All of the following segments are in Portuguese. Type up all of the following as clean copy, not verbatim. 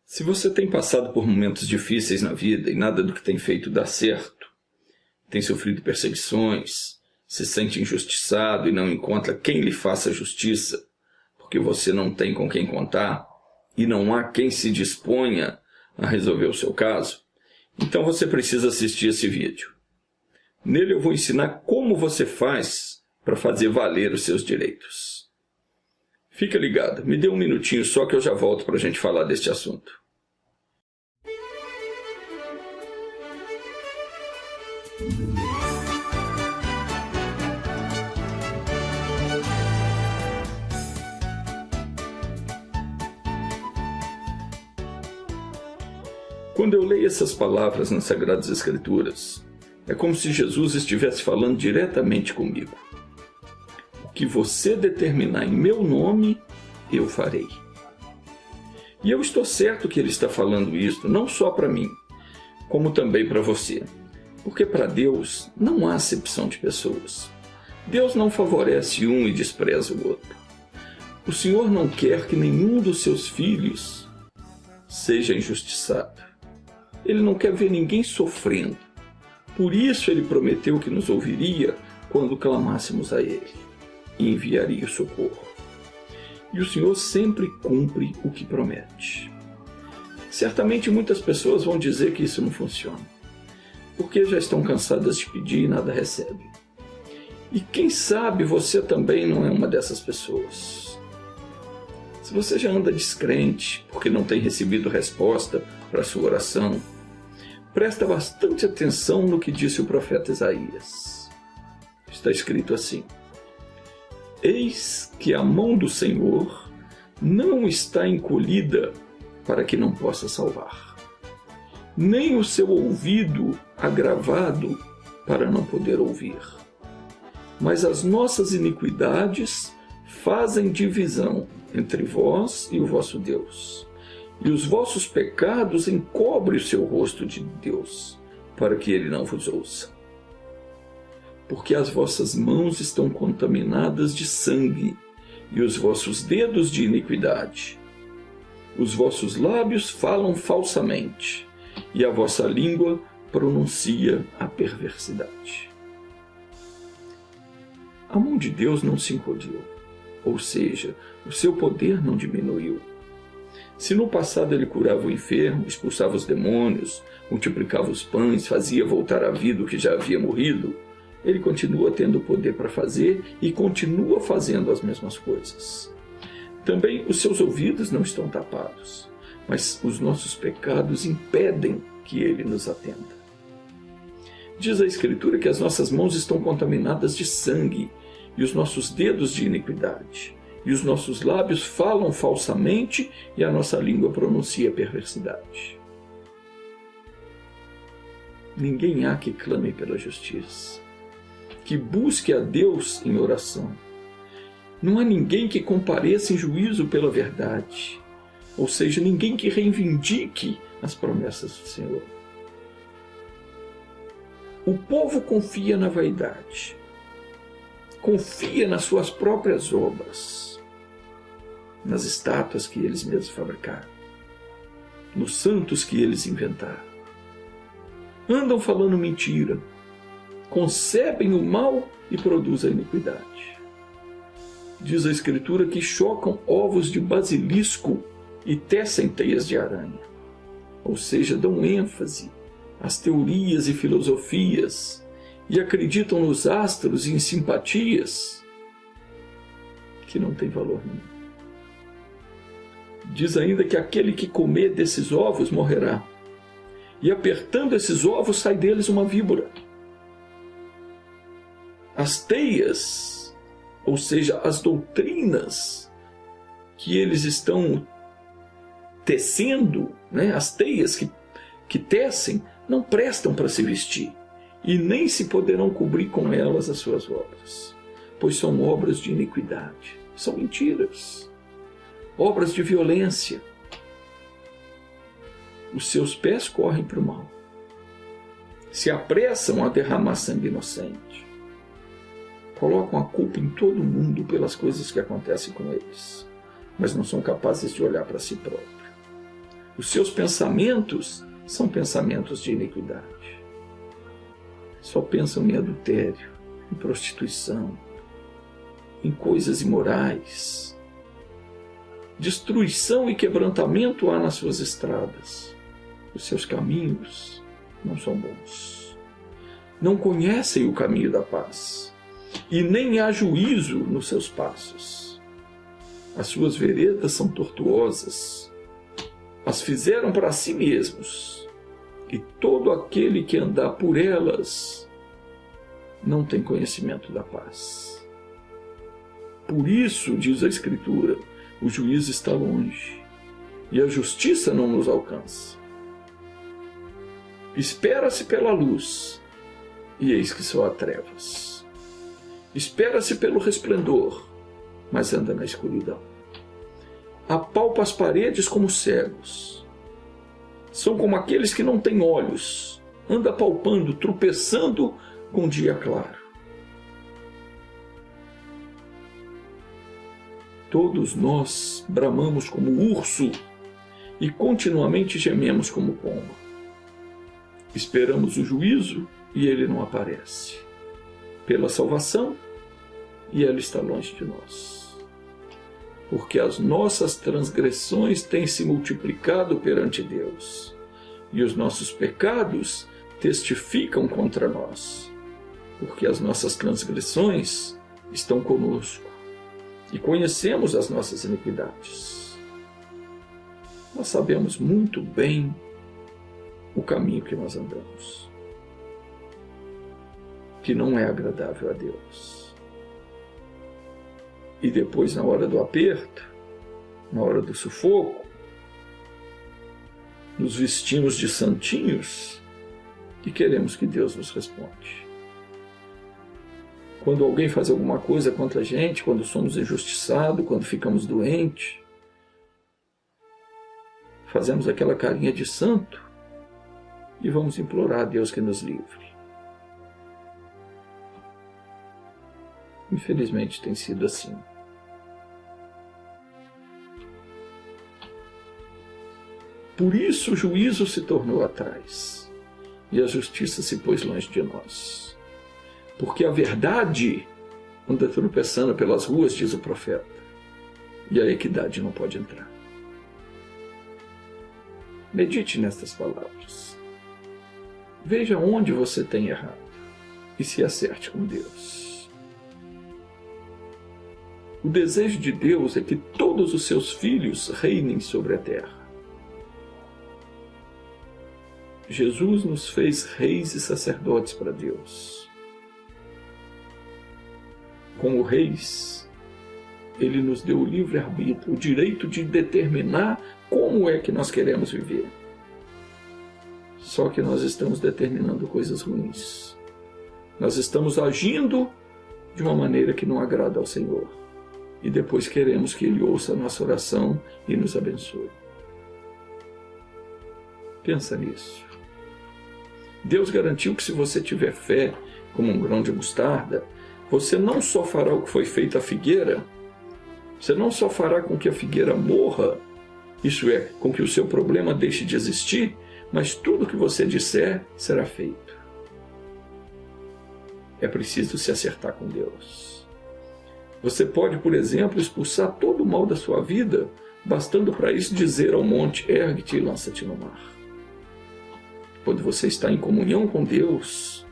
Se você tem passado por momentos difíceis na vida e nada do que tem feito dá certo, tem sofrido perseguições, se sente injustiçado e não encontra quem lhe faça justiça, porque você não tem com quem contar e não há quem se disponha a resolver o seu caso, então você precisa assistir esse vídeo. Nele eu vou ensinar como você faz para fazer valer os seus direitos. Fica ligado, me dê um minutinho só que eu já volto para a gente falar deste assunto. Quando eu leio essas palavras nas Sagradas Escrituras, é como se Jesus estivesse falando diretamente comigo. O que você determinar em meu nome, eu farei. E eu estou certo que ele está falando isso, não só para mim, como também para você. Porque para Deus não há acepção de pessoas. Deus não favorece um e despreza o outro. O Senhor não quer que nenhum dos seus filhos seja injustiçado. Ele não quer ver ninguém sofrendo. Por isso ele prometeu que nos ouviria quando clamássemos a ele e enviaria o socorro. E o Senhor sempre cumpre o que promete. Certamente muitas pessoas vão dizer que isso não funciona, porque já estão cansadas de pedir e nada recebem. E quem sabe você também não é uma dessas pessoas. Se você já anda descrente porque não tem recebido resposta para a sua oração, presta bastante atenção no que disse o profeta Isaías. Está escrito assim: Eis que a mão do Senhor não está encolhida para que não possa salvar, nem o seu ouvido agravado para não poder ouvir. Mas as nossas iniquidades fazem divisão entre vós e o vosso Deus, e os vossos pecados encobrem o seu rosto de Deus, para que ele não vos ouça. Porque as vossas mãos estão contaminadas de sangue, e os vossos dedos de iniquidade. Os vossos lábios falam falsamente, e a vossa língua pronuncia a perversidade. A mão de Deus não se encolheu, ou seja, o seu poder não diminuiu. Se no passado ele curava o enfermo, expulsava os demônios, multiplicava os pães, fazia voltar à vida o que já havia morrido, ele continua tendo o poder para fazer e continua fazendo as mesmas coisas. Também os seus ouvidos não estão tapados, mas os nossos pecados impedem que ele nos atenda. Diz a Escritura que as nossas mãos estão contaminadas de sangue e os nossos dedos de iniquidade. E os nossos lábios falam falsamente e a nossa língua pronuncia perversidade. Ninguém há que clame pela justiça, que busque a Deus em oração. Não há ninguém que compareça em juízo pela verdade, ou seja, ninguém que reivindique as promessas do Senhor. O povo confia na vaidade, confia nas suas próprias obras, nas estátuas que eles mesmos fabricaram, nos santos que eles inventaram. Andam falando mentira, concebem o mal e produzem a iniquidade. Diz a Escritura que chocam ovos de basilisco e tecem teias de aranha, ou seja, dão ênfase às teorias e filosofias e acreditam nos astros e em simpatias que não têm valor nenhum. Diz ainda que aquele que comer desses ovos morrerá, e apertando esses ovos sai deles uma víbora. As teias, ou seja, as doutrinas que eles estão tecendo, as teias que tecem, não prestam para se vestir, e nem se poderão cobrir com elas as suas obras, pois são obras de iniquidade, são mentiras, obras de violência. Os seus pés correm para o mal, se apressam a derramar sangue inocente, colocam a culpa em todo mundo pelas coisas que acontecem com eles, mas não são capazes de olhar para si próprios. Os seus pensamentos são pensamentos de iniquidade. Só pensam em adultério, em prostituição, em coisas imorais. Destruição e quebrantamento há nas suas estradas. Os seus caminhos não são bons. Não conhecem o caminho da paz, e nem há juízo nos seus passos. As suas veredas são tortuosas. As fizeram para si mesmos, e todo aquele que andar por elas não tem conhecimento da paz. Por isso, diz a Escritura, o juízo está longe, e a justiça não nos alcança. Espera-se pela luz, e eis que só há trevas. Espera-se pelo resplendor, mas anda na escuridão. Apalpa as paredes como cegos. São como aqueles que não têm olhos. Anda apalpando, tropeçando com o dia claro. Todos nós bramamos como urso e continuamente gememos como pomba. Esperamos o juízo e ele não aparece. Pela salvação, e ela está longe de nós. Porque as nossas transgressões têm se multiplicado perante Deus, e os nossos pecados testificam contra nós, porque as nossas transgressões estão conosco, e conhecemos as nossas iniquidades. Nós sabemos muito bem o caminho que nós andamos, que não é agradável a Deus. E depois, na hora do aperto, na hora do sufoco, nos vestimos de santinhos e queremos que Deus nos responde. Quando alguém faz alguma coisa contra a gente, quando somos injustiçados, quando ficamos doentes, fazemos aquela carinha de santo e vamos implorar a Deus que nos livre. Infelizmente tem sido assim. Por isso o juízo se tornou atrás, e a justiça se pôs longe de nós. Porque a verdade anda tropeçando pelas ruas, diz o profeta, e a equidade não pode entrar. Medite nestas palavras. Veja onde você tem errado e se acerte com Deus. O desejo de Deus é que todos os seus filhos reinem sobre a terra. Jesus nos fez reis e sacerdotes para Deus. Como reis, Ele nos deu o livre-arbítrio, o direito de determinar como é que nós queremos viver. Só que nós estamos determinando coisas ruins. Nós estamos agindo de uma maneira que não agrada ao Senhor. E depois queremos que Ele ouça a nossa oração e nos abençoe. Pensa nisso. Deus garantiu que se você tiver fé como um grão de mostarda, você não só fará o que foi feito à figueira, você não só fará com que a figueira morra, isso é, com que o seu problema deixe de existir, mas tudo que você disser será feito. É preciso se acertar com Deus. Você pode, por exemplo, expulsar todo o mal da sua vida, bastando para isso dizer ao monte, ergue-te e lança-te no mar. Quando você está em comunhão com Deus,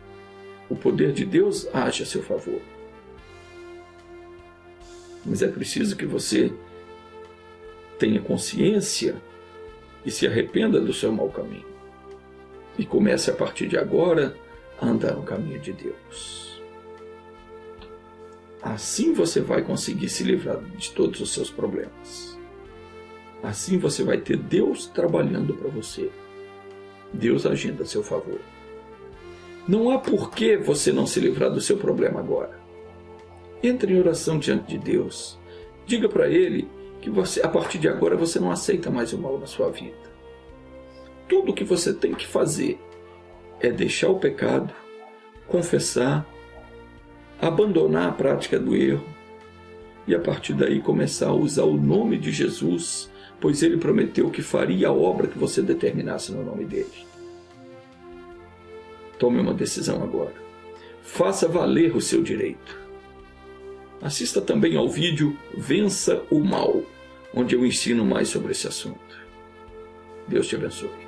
o poder de Deus age a seu favor. Mas é preciso que você tenha consciência e se arrependa do seu mau caminho. E comece a partir de agora a andar no caminho de Deus. Assim você vai conseguir se livrar de todos os seus problemas. Assim você vai ter Deus trabalhando para você. Deus agindo a seu favor. Não há por que você não se livrar do seu problema agora. Entre em oração diante de Deus. Diga para Ele que a partir de agora você não aceita mais o mal na sua vida. Tudo o que você tem que fazer é deixar o pecado, confessar, abandonar a prática do erro e a partir daí começar a usar o nome de Jesus pois ele prometeu que faria a obra que você determinasse no nome dele. Tome uma decisão agora. Faça valer o seu direito. Assista também ao vídeo Vença o Mal, onde eu ensino mais sobre esse assunto. Deus te abençoe.